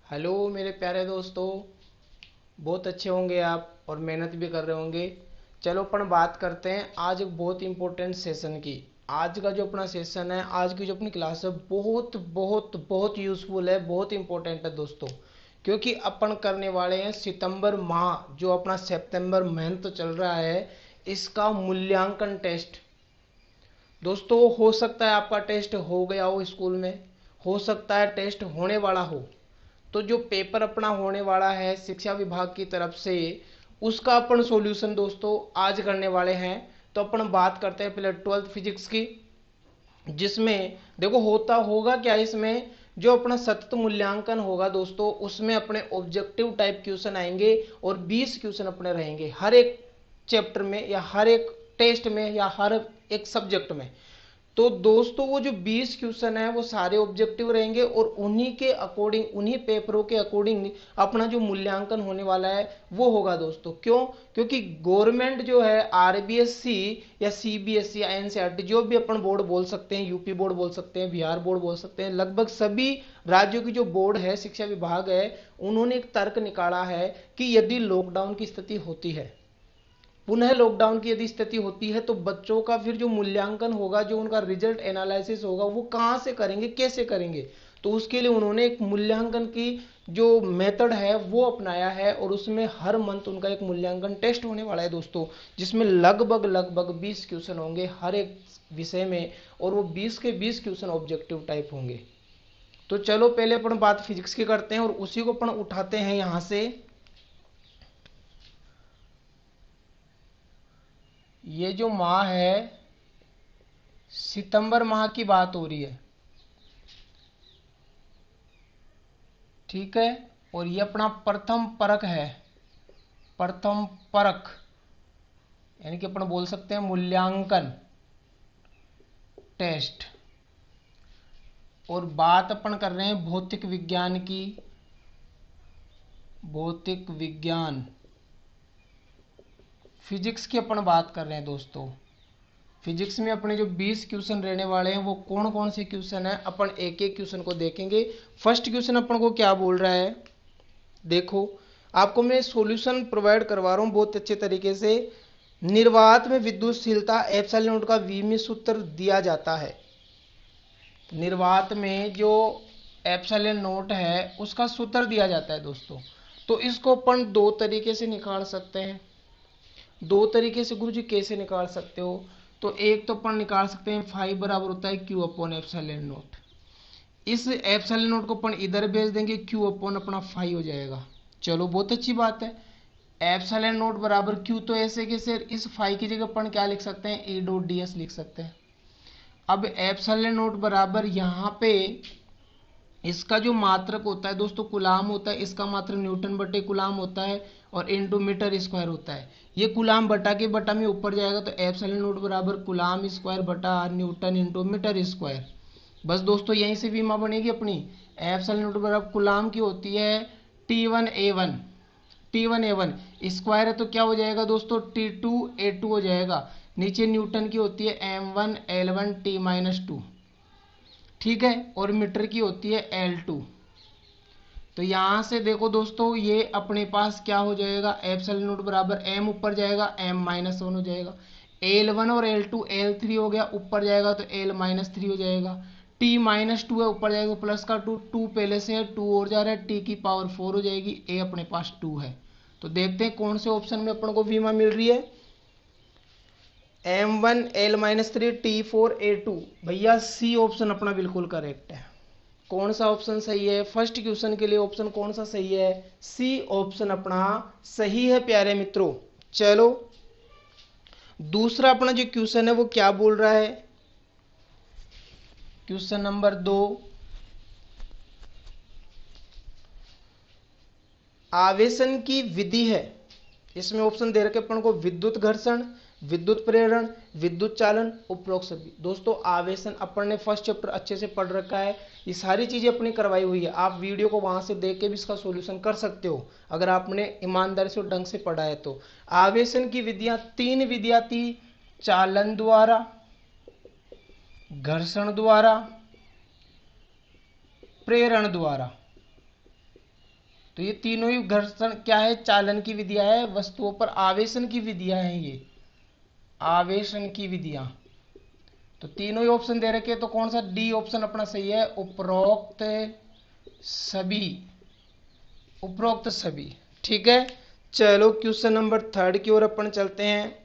Hello मेरे प्यारे दोस्तों। बहुत अच्छे होंगे आप और मेहनत भी कर रहे होंगे। चलो अपन बात करते हैं आज एक बहुत इंपॉर्टेंट सेशन की। आज का जो अपना सेशन है, आज की जो अपनी क्लास है, बहुत बहुत बहुत यूजफुल है, बहुत इंपॉर्टेंट है दोस्तों। क्योंकि अपन करने वाले हैं सितंबर माह, जो अपना सितंबर महीना चल रहा है, इसका मूल्यांकन टेस्ट। दोस्तों हो सकता है आपका टेस्ट हो गया हो स्कूल में, हो सकता है टेस्ट होने वाला हो। तो जो पेपर अपना होने वाला है शिक्षा विभाग की तरफ से, उसका अपन सॉल्यूशन दोस्तों आज करने वाले हैं। तो अपन बात करते हैं पहले 12th फिजिक्स की, जिसमें देखो होता होगा क्या, इसमें जो अपना सतत मूल्यांकन होगा दोस्तों, उसमें अपने ऑब्जेक्टिव टाइप क्वेश्चन आएंगे और 20 क्वेश्चन अपने रहेंगे हर एक चैप्टर में या हर एक टेस्ट में या हर एक सब्जेक्ट में। तो दोस्तों वो जो 20 क्वेश्चन है वो सारे ऑब्जेक्टिव रहेंगे और उन्हीं के अकॉर्डिंग, उन्हीं पेपरों के अकॉर्डिंग अपना जो मूल्यांकन होने वाला है वो होगा दोस्तों। क्यों? क्योंकि गवर्नमेंट जो है आरबीएससी या सीबीएसई या एनसीईआरटी, जो भी अपन बोर्ड बोल सकते हैं, यूपी बोर्ड बोल सकते हैं, बिहार बोर्ड बोल सकते हैं, लगभग सभी राज्यों की जो बोर्ड है, शिक्षा विभाग है, उन्होंने एक तर्क निकाला है कि यदि लॉकडाउन की स्थिति होती है, पुनः लॉकडाउन की यदि स्थिति होती है, तो बच्चों का फिर जो मूल्यांकन होगा, जो उनका रिजल्ट एनालिसिस होगा, वो कहां से करेंगे, कैसे करेंगे। तो उसके लिए उन्होंने एक मूल्यांकन की जो मेथड है वो अपनाया है और उसमें हर मंथ उनका एक मूल्यांकन टेस्ट होने वाला है दोस्तों, जिसमें लगभग लगभग 20 क्वेश्चन होंगे हर एक विषय में और वो 20 के 20 क्वेश्चन ऑब्जेक्टिव टाइप होंगे। तो चलो पहले अपन बात फिजिक्स की करते हैं और उसी को अपन उठाते हैं यहां से। ये जो माह है, सितंबर माह की बात हो रही है, ठीक है। और ये अपना प्रथम परक है, प्रथम परक, यानी कि अपन बोल सकते हैं मूल्यांकन टेस्ट। और बात अपन कर रहे हैं भौतिक विज्ञान की, भौतिक विज्ञान फिजिक्स की अपन बात कर रहे हैं दोस्तों। फिजिक्स में अपने जो 20 क्वेश्चन रहने वाले हैं वो कौन कौन से क्वेश्चन हैं, अपन एक एक क्वेश्चन को देखेंगे। फर्स्ट क्वेश्चन अपन को क्या बोल रहा है, देखो आपको मैं सॉल्यूशन प्रोवाइड करवा रहा हूं बहुत अच्छे तरीके से। निर्वात में विद्युतशीलता एप्सिलॉन नॉट का वी में सूत्र दिया जाता है। निर्वात में जो एप्सिलॉन नॉट है उसका सूत्र दिया जाता है दोस्तों। तो इसको अपन दो तरीके से निकाल सकते हैं। दो तरीके से गुरु जी कैसे निकाल सकते हो? तो एक तो अपन निकाल सकते हैं फाइव बराबर होता है क्यू अपॉन एप्सिलॉन नॉट। इस एप्सिलॉन नॉट को अपन इधर भेज देंगे, क्यू अपॉन अपना फाइव हो जाएगा। चलो बहुत अच्छी बात है। एप्सिलॉन नॉट बराबर क्यू, तो ऐसे कैसे, इस फाइव की जगह अपन क्या लिख सकते हैं, ए डॉट डी एस लिख सकते हैं। अब एप्सिलॉन नॉट बराबर यहाँ पे इसका जो मात्रक होता है दोस्तों कुलाम होता है, इसका मात्रक न्यूटन बटे कुलाम होता है और इनटू मीटर स्क्वायर होता है। ये कुलाम बटा के बटा में ऊपर जाएगा, तो एप्सिलॉन नॉट बराबर कुलाम स्क्वायर बटा न्यूटन इंटू मीटर स्क्वायर। बस दोस्तों यहीं से विमा बनेगी अपनी। एप्सिलॉन नॉट बराबर कुलाम की होती है T1A1, T1A1 स्क्वायर है तो क्या हो जाएगा दोस्तों, T2A2 हो जाएगा। नीचे न्यूटन की होती है M1L1T-2, ठीक है, और मीटर की होती है L2। तो यहां से देखो दोस्तों ये अपने पास क्या हो जाएगा, एप्सिलॉन नॉट बराबर m ऊपर जाएगा M-1 हो जाएगा, L1 और L2 L3 हो गया, ऊपर जाएगा तो L-3 हो जाएगा। T-2 है, ऊपर जाएगा प्लस का 2, 2 पहले से है, 2 और जा रहा है, T की पावर 4 हो जाएगी, A अपने पास 2 है। तो देखते हैं कौन से ऑप्शन में अपन को वीमा मिल रही है। M1L-3 T4A2, भैया सी ऑप्शन अपना बिल्कुल करेक्ट है। कौन सा ऑप्शन सही है? फर्स्ट क्वेश्चन के लिए ऑप्शन कौन सा सही है? सी ऑप्शन अपना सही है प्यारे मित्रों। चलो दूसरा अपना जो क्वेश्चन है वो क्या बोल रहा है, क्वेश्चन नंबर 2, आवेशन की विधि है। इसमें ऑप्शन दे रखे अपन को विद्युत घर्षण, विद्युत प्रेरण, विद्युत चालन, उपरोक्त सभी। दोस्तों आवेशन अपन ने फर्स्ट चैप्टर अच्छे से पढ़ रखा है, ये सारी चीजें अपनी करवाई हुई है। आप वीडियो को वहां से देख के भी इसका सॉल्यूशन कर सकते हो अगर आपने ईमानदारी से और ढंग से पढ़ा है तो। आवेशन की विधियां, तीन विधियां थी, चालन द्वारा, घर्षण द्वारा, प्रेरण द्वारा। तो ये तीनों ही घर्षण क्या है, चालन की विधियां है, वस्तुओं पर आवेशन की विधियां हैं, ये आवेशन की विधियां। तो तीनों ही ऑप्शन दे रखे, तो कौन सा डी ऑप्शन अपना सही है, उपरोक्त सभी, उपरोक्त सभी। ठीक है, चलो क्वेश्चन नंबर 3 की ओर अपन चलते हैं।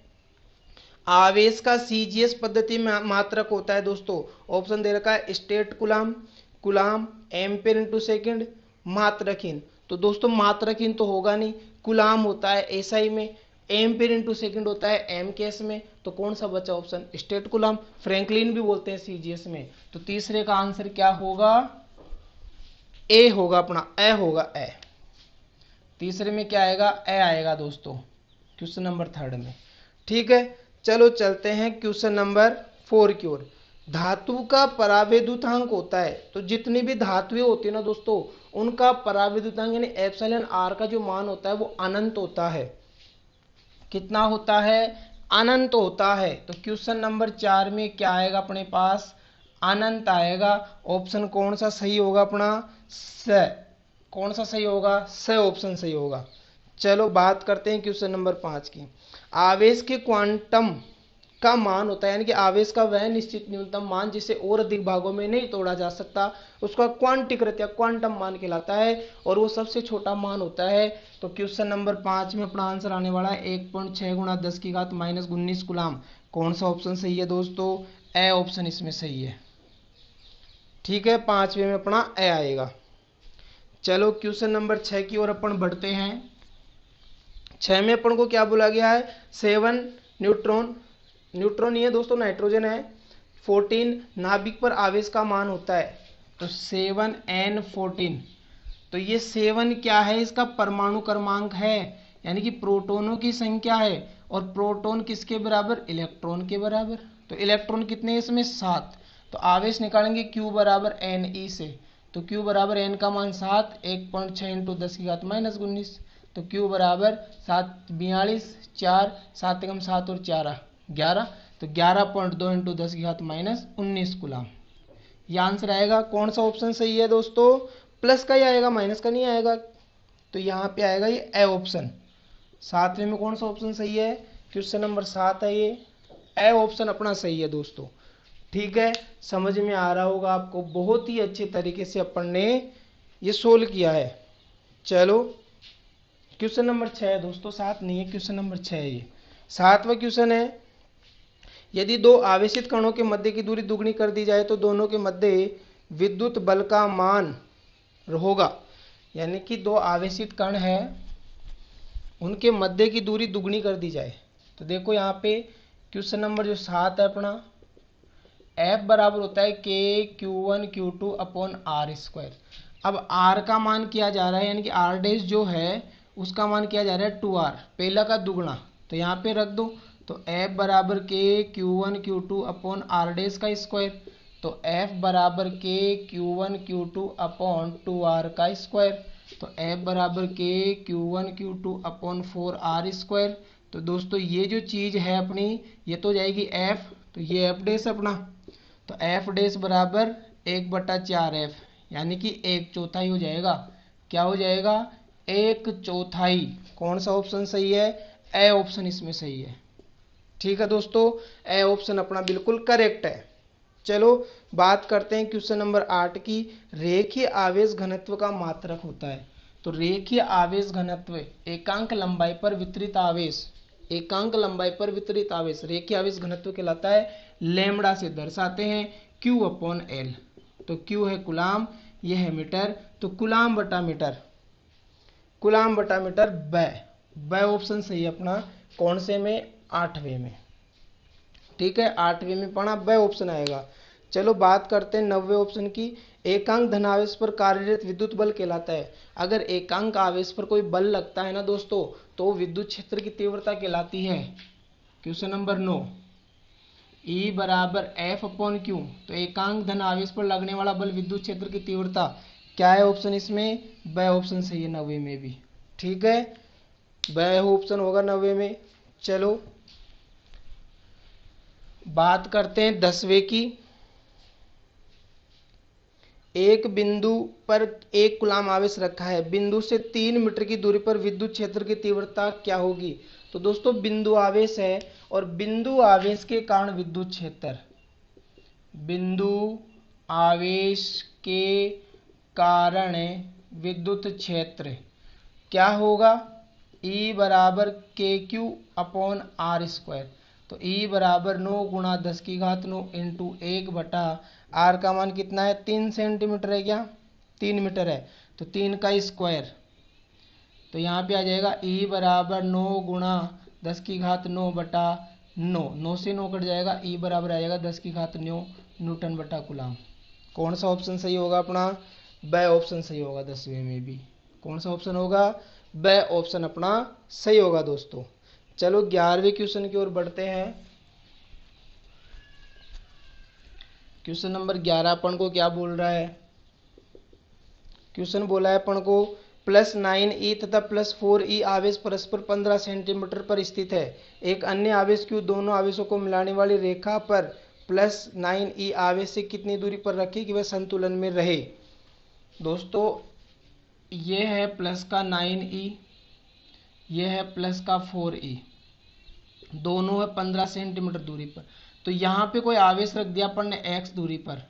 आवेश का सीजीएस पद्धति में मात्रक होता है दोस्तों, ऑप्शन दे रखा है state coulomb, coulomb, ampere into second, मात्रकीन। तो दोस्तों मात्रकीन तो होगा नहीं, कूलाम होता है एसआई में, एम्पेयर इंटू सेकेंड होता है एम केस में। तो कौन सा बचा ऑप्शन, स्टेट कूलाम, फ्रैंकलिन भी बोलते हैं सीजीएस में। तो तीसरे का आंसर क्या होगा, ए होगा अपना, ए होगा ए। तीसरे में क्या आएगा, ए आएगा दोस्तों, क्वेश्चन नंबर 3 में। ठीक है, चलो चलते हैं क्वेश्चन नंबर 4 की ओर। धातु का परावैद्युतांक होता है, तो जितनी भी धातुएं होती है ना दोस्तों, उनका परावैद्युतांक यानी एप्सिलॉन आर का जो मान होता है वो अनंत होता है। कितना होता है, अनंत होता है। तो क्वेश्चन नंबर 4 में क्या आएगा अपने पास, अनंत आएगा। ऑप्शन कौन सा सही होगा अपना, स। कौन सा सही होगा, स ऑप्शन सही होगा। चलो बात करते हैं क्वेश्चन नंबर 5 की। आवेश के क्वांटम का मान होता है, यानी कि आवेश का वह निश्चित न्यूनतम मान जिसे और अधिक भागों में नहीं तोड़ा जा सकता, उसका क्वांटीकृत या क्वांटम मान कहलाता है, और वो सबसे छोटा मान होता है। तो क्वेश्चन नंबर 5 में अपना आंसर आने वाला है 1.6 गुणा 10 की घात माइनस 19 कूलाम। कौन सा ऑप्शन सही है दोस्तों, ए ऑप्शन इसमें सही है। ठीक है, 5वें में अपना ए आएगा। चलो क्वेश्चन नंबर 6 की ओर अपन बढ़ते हैं। 6 में अपन को क्या बोला गया है, 7 न्यूट्रॉन, न्यूट्रॉन नहीं है दोस्तों, नाइट्रोजन है। 14 नाभिक पर आवेश का मान होता है, तो 7n14। तो ये 7 क्या है, इसका परमाणु क्रमांक है, यानी कि प्रोटोनों की संख्या है, और प्रोटोन किसके बराबर, इलेक्ट्रॉन के बराबर। तो इलेक्ट्रॉन कितने इसमें, 7। तो आवेश निकालेंगे Q बराबर Ne से, तो Q बराबर n का मान 7, 1.6 इंटू 10 की घात माइनस 19। तो Q बराबर 7 42 4 7 एकम 7 और 4 11, तो 11.2 इंटू 10 की घात माइनस 19 कूलाम। ये आंसर आएगा। कौन सा ऑप्शन सही है दोस्तों, प्लस का ही आएगा, माइनस का नहीं आएगा। तो यहाँ पे आएगा ये ए ऑप्शन। 7वें में कौन सा ऑप्शन सही है, क्वेश्चन नंबर 7 है ये, ए ऑप्शन अपना सही है दोस्तों। ठीक है, समझ में आ रहा होगा आपको, बहुत ही अच्छे तरीके से अपन ने ये सोल्व किया है। चलो क्वेश्चन नंबर 6 है दोस्तों, 7 नहीं है, क्वेश्चन नंबर 6 है ये। 7वां क्वेश्चन है, यदि दो आवेशित कणों के मध्य की दूरी दुगनी कर दी जाए तो दोनों के मध्य विद्युत बल का मान होगा। यानी कि दो आवेशित कण है, उनके मध्य की दूरी दुगनी कर दी जाए। तो देखो यहाँ पे क्वेश्चन नंबर जो 7 है अपना, F बराबर होता है k/q1 q2 upon R square. अब r का मान किया जा रहा है, यानी कि r डैश जो है उसका मान किया जा रहा है 2r, पहला का दुगना। तो यहाँ पे रख दो, तो F बराबर k/q1 q2 upon R dash का स्क्वायर। तो F बराबर k/q1 q2 अपॉन 2r का स्क्वायर। तो F बराबर k/q1 q2 upon 4r square. तो दोस्तों ये जो चीज़ है अपनी, ये तो जाएगी F, तो ये F डैश अपना। तो F डैश बराबर 1/4F, यानी कि 1/4 हो जाएगा। क्या हो जाएगा, 1/4। कौन सा ऑप्शन सही है, ए ऑप्शन इसमें सही है। ठीक है दोस्तों, ए ऑप्शन अपना बिल्कुल करेक्ट है। चलो बात करते हैं क्वेश्चन नंबर 8 की। रेखीय आवेश घनत्व का मात्रक होता है। तो रेखीय आवेश घनत्व एकांक लंबाई पर वितरित आवेश, एकांक लंबाई पर वितरित आवेश रेखीय आवेश घनत्व कहलाता है। लैम्बडा से दर्शाते हैं, Q अपॉन L। तो Q है कूलाम, यह है मीटर, तो कूलाम बटा मीटर, कूलाम बटा मीटर ब ऑप्शन सही है अपना। कौन से में, 8वें में। ठीक है, 8वें में पढ़ा ब ऑप्शन आएगा। चलो बात करते हैं 9वें ऑप्शन की। एकांक धनावेश पर कार्यरत विद्युत बल कहलाता है। अगर एकांक आवेश पर कोई बल लगता है ना दोस्तों, तो विद्युत क्षेत्र की तीव्रता कहलाती है। क्वेश्चन नंबर 9, E बराबर F अपॉन Q। तो एकांक धन आवेश पर लगने वाला बल विद्युत क्षेत्र की तीव्रता क्या है ऑप्शन इसमें, ब ऑप्शन सही है 9वें में भी। ठीक है, ब ऑप्शन होगा 9वें में। चलो बात करते हैं 10वें की। एक बिंदु पर 1 कूलाम आवेश रखा है, बिंदु से 3 मीटर की दूरी पर विद्युत क्षेत्र की तीव्रता क्या होगी। तो दोस्तों बिंदु आवेश है और बिंदु आवेश के कारण विद्युत क्षेत्र, बिंदु आवेश के कारण विद्युत क्षेत्र क्या होगा, E बराबर के क्यू अपॉन आर स्क्वायर। तो E बराबर 9 गुणा 10 की घात 9 इंटू 1 बटा आर का मान कितना है, 3 सेंटीमीटर है क्या, 3 मीटर है, तो 3 का स्क्वायर। तो यहाँ पे आ जाएगा E बराबर 9 गुणा 10 की घात 9 बटा 9, 9 से 9 कट जाएगा, E बराबर आ जाएगा 10 की घात 9 न्यूटन बटा कूलाम। कौन सा ऑप्शन सही होगा अपना, ब ऑप्शन सही होगा। 10वें में भी कौन सा ऑप्शन होगा, ब ऑप्शन अपना सही होगा दोस्तों। चलो 11वें क्वेश्चन की ओर बढ़ते हैं। क्वेश्चन नंबर 11 अपन को क्या बोल रहा है, क्वेश्चन बोला है अपन को +9e तथा +4e आवेश परस्पर 15 सेंटीमीटर पर स्थित है। एक अन्य आवेश Q दोनों आवेशों को मिलाने वाली रेखा पर +9e आवेश से कितनी दूरी पर रखी कि वह संतुलन में रहे। दोस्तों ये है प्लस का 9e, ये है प्लस का 4e, दोनों है 15 सेंटीमीटर दूरी पर। तो यहाँ पे कोई आवेश रख दिया अपन ने x दूरी पर,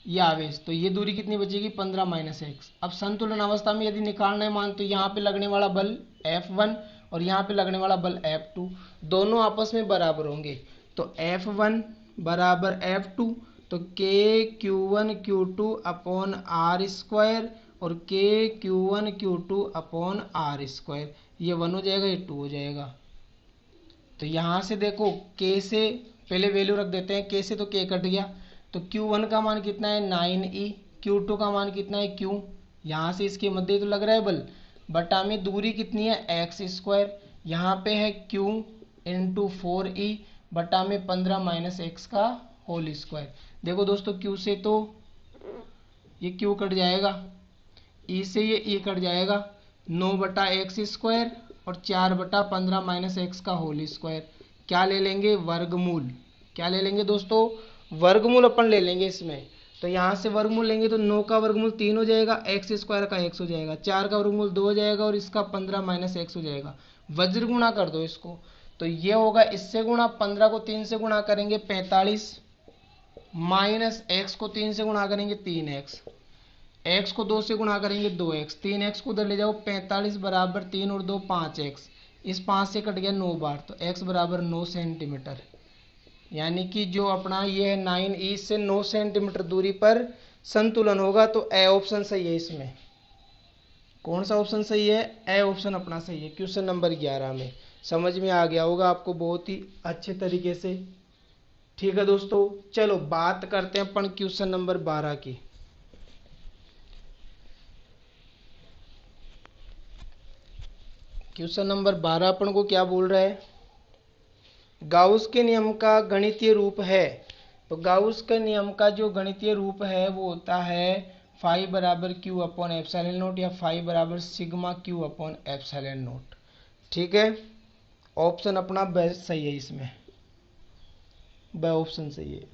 ये आवेश, तो ये दूरी कितनी बचेगी 15 माइनस एक्स। अब संतुलन अवस्था में यदि निकालना है मान, तो यहाँ पे लगने वाला बल F1 और यहाँ पे लगने वाला बल F2 दोनों आपस में बराबर होंगे। तो F1 बराबर F2, तो KQ1 Q2 upon R square और KQ1 Q2 upon R square, ये 1 हो जाएगा, ये 2 हो जाएगा। तो यहाँ से देखो K से पहले वैल्यू रख देते हैं, K से तो K कट गया, तो Q1 का मान कितना है 9e, Q2 का मान कितना है Q, यहाँ से इसके मध्य तो लग रहा है बल, बटा में दूरी कितनी है एक्स स्क्वायर, यहाँ पे है Q इंटू 4e बटा में 15 माइनस एक्स का होल स्क्वायर। देखो दोस्तों Q से तो ये Q कट जाएगा, E से ये E कट जाएगा, 9 बटा एक्स स्क्वायर और 4 बटा 15 माइनस एक्स का होल स्क्वायर, क्या ले लेंगे वर्गमूल, क्या ले लेंगे दोस्तों वर्गमूल अपन ले लेंगे इसमें। तो यहाँ से वर्गमूल लेंगे तो 9 का वर्गमूल 3 हो जाएगा, एक्स स्क्वायर का x हो जाएगा, 4 का वर्गमूल 2 हो जाएगा और इसका 15 माइनस एक्स हो जाएगा। वज्र गुणा कर दो इसको, तो ये होगा इससे गुणा, 15 को 3 से गुणा करेंगे 45 माइनस एक्स को 3 से गुणा करेंगे 3x, x को 2 से गुणा करेंगे 2x, 3x को उधर ले जाओ 45 बराबर 3 और 2 5x, इस 5 से कट गया 9 बार, तो x बराबर 9 सेंटीमीटर। यानी कि जो अपना ये है 9e से 9 सेंटीमीटर दूरी पर संतुलन होगा। तो ए ऑप्शन सही है इसमें। कौन सा ऑप्शन सही है, ए ऑप्शन अपना सही है। क्वेश्चन नंबर 11 में समझ में आ गया होगा आपको बहुत ही अच्छे तरीके से। ठीक है दोस्तों, चलो बात करते हैं अपन क्वेश्चन नंबर 12 की। क्वेश्चन नंबर 12 अपन को क्या बोल रहा है, गाउस के नियम का गणितीय रूप है। तो गाउस के नियम का जो गणितीय रूप है वो होता है फाई बराबर क्यू अपॉन एप्सिलॉन नोट या फाई बराबर sigma Q upon epsilon note. ठीक है, ऑप्शन अपना बेस्ट सही है इसमें, ब ऑप्शन सही है।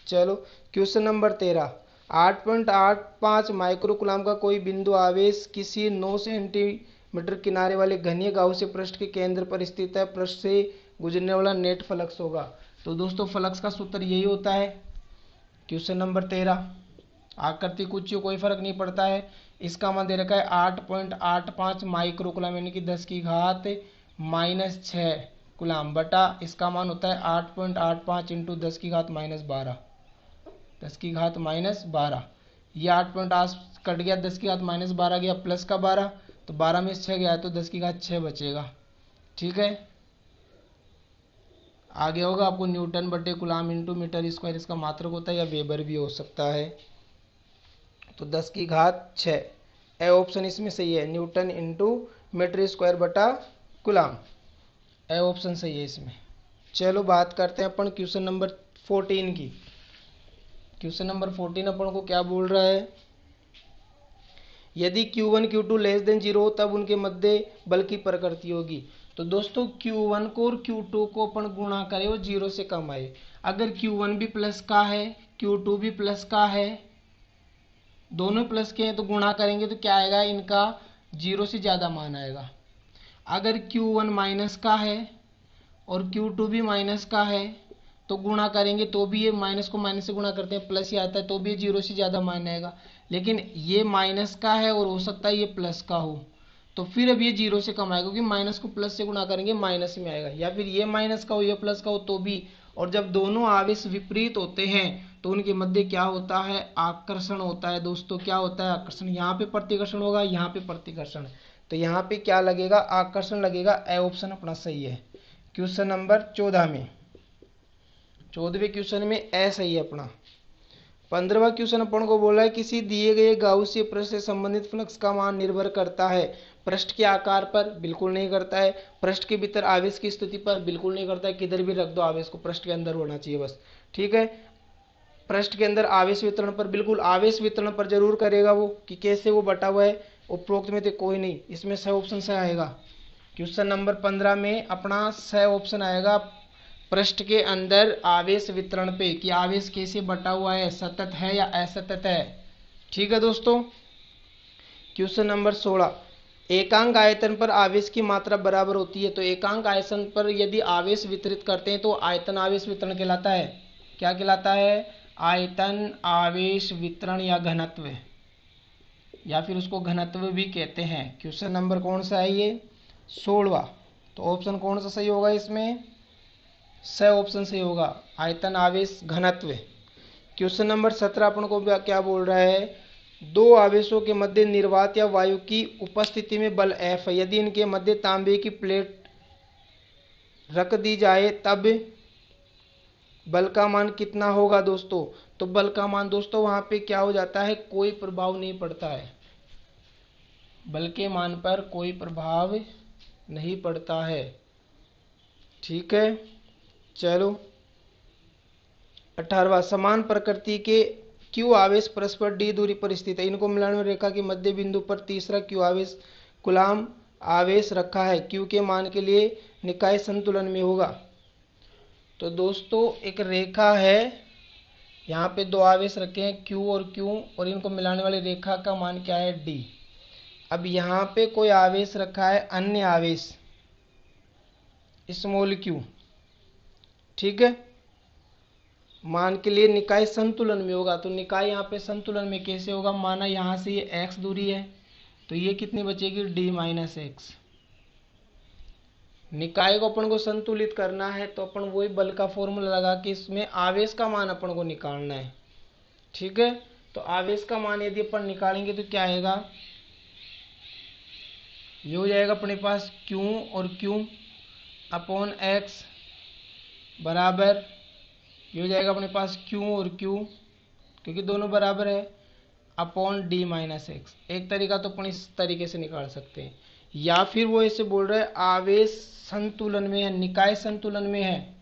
चलो क्वेश्चन नंबर 13, 8.85 माइक्रोकूलम का कोई बिंदु आवेश किसी 9 सेंटीमीटर किनारे वाले घनीय गाउसीय पृष्ठ के केंद्र पर स्थित है, पृष्ठ से गुजरने वाला नेट फ्लक्स होगा। तो दोस्तों फ्लक्स का सूत्र यही होता है। क्वेश्चन नंबर 13, आकृति कुछ कोई फर्क नहीं पड़ता है। इसका मान दे रखा है 8.85 माइक्रोकूलम यानी कि 10 की घात -6 कूलम बटा इसका मान होता है 8.85 इंटू 10 की घात -12, 10 की घात -12। ये 8.8 कट गया, 10 की घात -12 गया, प्लस का 12, तो 12 में 6 गया तो 10 की घात 6 बचेगा। ठीक है, आगे होगा आपको न्यूटन बटे कूलम इंटू मीटर स्क्वायर, इसका मात्रक होता है या वेबर भी हो सकता है। तो 10 की घात 6, ए ऑप्शन इसमें सही है, न्यूटन इंटू मीटर स्क्वायर बटा कूलम, ए ऑप्शन सही है इसमें। चलो बात करते हैं अपन क्वेश्चन नंबर 14 की। क्वेश्चन नंबर 14 अपन को क्या बोल रहा है, यदि Q1 Q2 लेस देन 0 हो तब उनके मध्य बल की प्रकृति होगी। तो दोस्तों Q1 को और Q2 को अपन गुणा करें वो 0 से कम आए। अगर Q1 भी प्लस का है, Q2 भी प्लस का है, दोनों प्लस के हैं तो गुणा करेंगे तो क्या आएगा, इनका 0 से ज़्यादा मान आएगा। अगर Q1 माइनस का है और Q2 भी माइनस का है तो गुणा करेंगे तो भी ये माइनस को माइनस से गुणा करते हैं प्लस ही आता है, तो भी 0 से ज़्यादा मान आएगा। लेकिन ये माइनस का है और हो सकता है ये प्लस का हो, तो फिर अब ये 0 से कम आएगा, क्योंकि माइनस को प्लस से गुणा करेंगे माइनस में आएगा। या फिर ये माइनस का हो ये प्लस का हो तो भी। और जब दोनों आवेश विपरीत होते हैं तो उनके मध्य क्या होता है, आकर्षण होता है दोस्तों। क्या होता है, आकर्षण। यहाँ पे प्रतिकर्षण होगा, यहाँ पे प्रतिकर्षण, तो यहाँ पे क्या लगेगा, आकर्षण लगेगा। ए ऑप्शन अपना सही है। क्वेश्चन नंबर 14 में, 14वें क्वेश्चन में ए सही है अपना। 15वां क्वेश्चन अपन को बोला है किसी दिए गए गाउसीय पृष्ठ से संबंधित फ्लक्स का मान निर्भर करता है पृष्ठ के आकार पर, बिल्कुल नहीं करता है। पृष्ठ के भीतर आवेश की स्थिति पर, बिल्कुल नहीं करता है। किधर भी रख दो आवेश को, पृष्ठ के अंदर होना चाहिए बस, ठीक है। पृष्ठ के अंदर आवेश वितरण पर, बिल्कुल आवेश वितरण पर जरूर करेगा वो, कि कैसे वो बटा हुआ है उपरोक्त में तो कोई नहीं। इसमें सही ऑप्शन से आएगा। क्वेश्चन नंबर 15 में अपना सही ऑप्शन आएगा पृष्ठ के अंदर आवेश वितरण पे, कि आवेश कैसे बटा हुआ है, सतत है या असतत है। ठीक है दोस्तों। क्वेश्चन नंबर 16, एकांक आयतन पर आवेश की मात्रा बराबर होती है। तो एकांक आयतन पर यदि आवेश वितरित करते हैं तो आयतन आवेश वितरण कहलाता है। क्या कहलाता है, आयतन आवेश वितरण या घनत्व, या फिर उसको घनत्व भी कहते हैं। क्वेश्चन नंबर कौन सा है ये, 16वां। तो ऑप्शन कौन सा सही होगा इसमें, सही ऑप्शन सही होगा, आयतन आवेश घनत्व। क्वेश्चन नंबर 17 अपन को क्या बोल रहा है, दो आवेशों के मध्य निर्वात या वायु की उपस्थिति में बल F है। यदि इनके मध्य तांबे की प्लेट रख दी जाए तब बल का मान कितना होगा दोस्तों। तो बल का मान दोस्तों वहां पे क्या हो जाता है, कोई प्रभाव नहीं पड़ता है, बल के मान पर कोई प्रभाव नहीं पड़ता है। ठीक है, चलो 18वां, समान प्रकृति के Q आवेश परस्पर d दूरी पर स्थित है। इनको मिलान रेखा के मध्य बिंदु पर तीसरा Q आवेश कूलाम आवेश रखा है। Q के मान के लिए निकाय संतुलन में होगा। तो दोस्तों एक रेखा है, यहाँ पे दो आवेश रखे हैं Q और Q, और इनको मिलाने वाली रेखा का मान क्या है, D। अब यहाँ पे कोई आवेश रखा है, अन्य आवेश स्मॉल q, ठीक है, मान के लिए निकाय संतुलन में होगा। तो निकाय यहाँ पे संतुलन में कैसे होगा, माना यहाँ से ये x दूरी है तो ये कितनी बचेगी, d माइनस एक्स। निकाय को अपन को संतुलित करना है तो अपन वही बल का फॉर्मूला लगा के इसमें आवेश का मान अपन को निकालना है। ठीक है, तो आवेश का मान यदि अपन निकालेंगे तो क्या आएगा, ये हो जाएगा अपने पास q और q अपॉन x बराबर, ये हो जाएगा अपने पास q और q, क्योंकि दोनों बराबर है, अपॉन d माइनस एक्स। एक तरीका तो अपन इस तरीके से निकाल सकते हैं, या फिर वो ऐसे बोल रहे हैं आवेश संतुलन में है, निकाय संतुलन में है।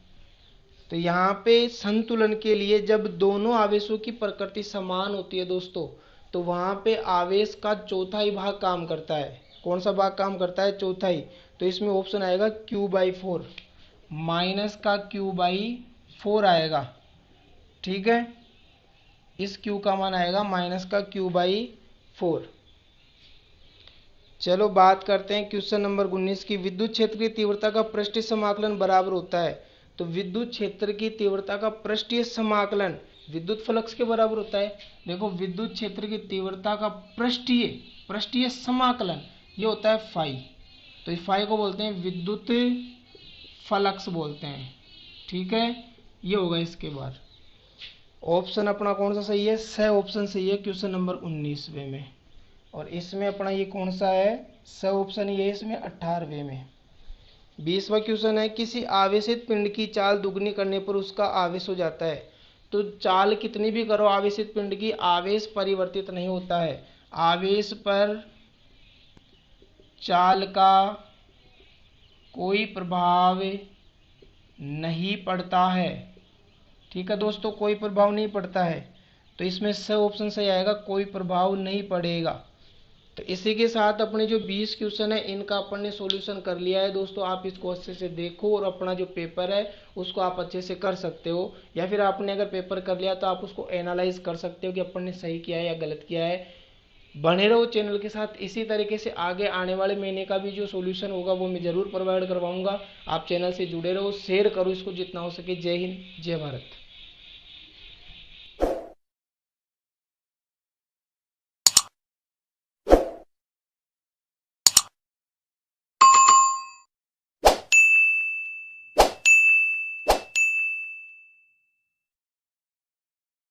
तो यहाँ पे संतुलन के लिए जब दोनों आवेशों की प्रकृति समान होती है दोस्तों, तो वहाँ पे आवेश का चौथाई भाग काम करता है। कौन सा भाग काम करता है, चौथाई। तो इसमें ऑप्शन आएगा q/4, माइनस का q/4 आएगा। ठीक है, इस q का मान आएगा माइनस का q/4। चलो बात करते हैं क्वेश्चन नंबर 19 की, विद्युत क्षेत्र की तीव्रता का पृष्ठीय समाकलन बराबर होता है। तो विद्युत क्षेत्र की तीव्रता का पृष्ठीय समाकलन विद्युत फ्लक्स के बराबर होता है। देखो विद्युत क्षेत्र की तीव्रता का पृष्ठीय समाकलन ये होता है फाई। तो इस फाई को बोलते हैं विद्युत फ्लक्स बोलते हैं। ठीक है, ये होगा इसके बाद। ऑप्शन अपना कौन सा सही है, सही ऑप्शन सही है क्वेश्चन नंबर 19वें में। और इसमें अपना ये कौन सा है, सही ऑप्शन ये है इसमें 18वें में। 20वां क्वेश्चन है, किसी आवेशित पिंड की चाल दुगनी करने पर उसका आवेश हो जाता है। तो चाल कितनी भी करो आवेशित पिंड की, आवेश परिवर्तित नहीं होता है, आवेश पर चाल का कोई प्रभाव नहीं पड़ता है। ठीक है दोस्तों, कोई प्रभाव नहीं पड़ता है। तो इसमें सही ऑप्शन सही आएगा, कोई प्रभाव नहीं पड़ेगा। तो इसी के साथ अपने जो 20 क्वेश्चन है इनका अपन ने सॉल्यूशन कर लिया है दोस्तों। आप इसको अच्छे से देखो और अपना जो पेपर है उसको आप अच्छे से कर सकते हो, या फिर आपने अगर पेपर कर लिया तो आप उसको एनालाइज कर सकते हो कि अपन ने सही किया है या गलत किया है। बने रहो चैनल के साथ, इसी तरीके से आगे आने वाले महीने का भी जो सॉल्यूशन होगा वो मैं ज़रूर प्रोवाइड करवाऊंगा। आप चैनल से जुड़े रहो, शेयर करो इसको जितना हो सके। जय हिंद, जय भारत।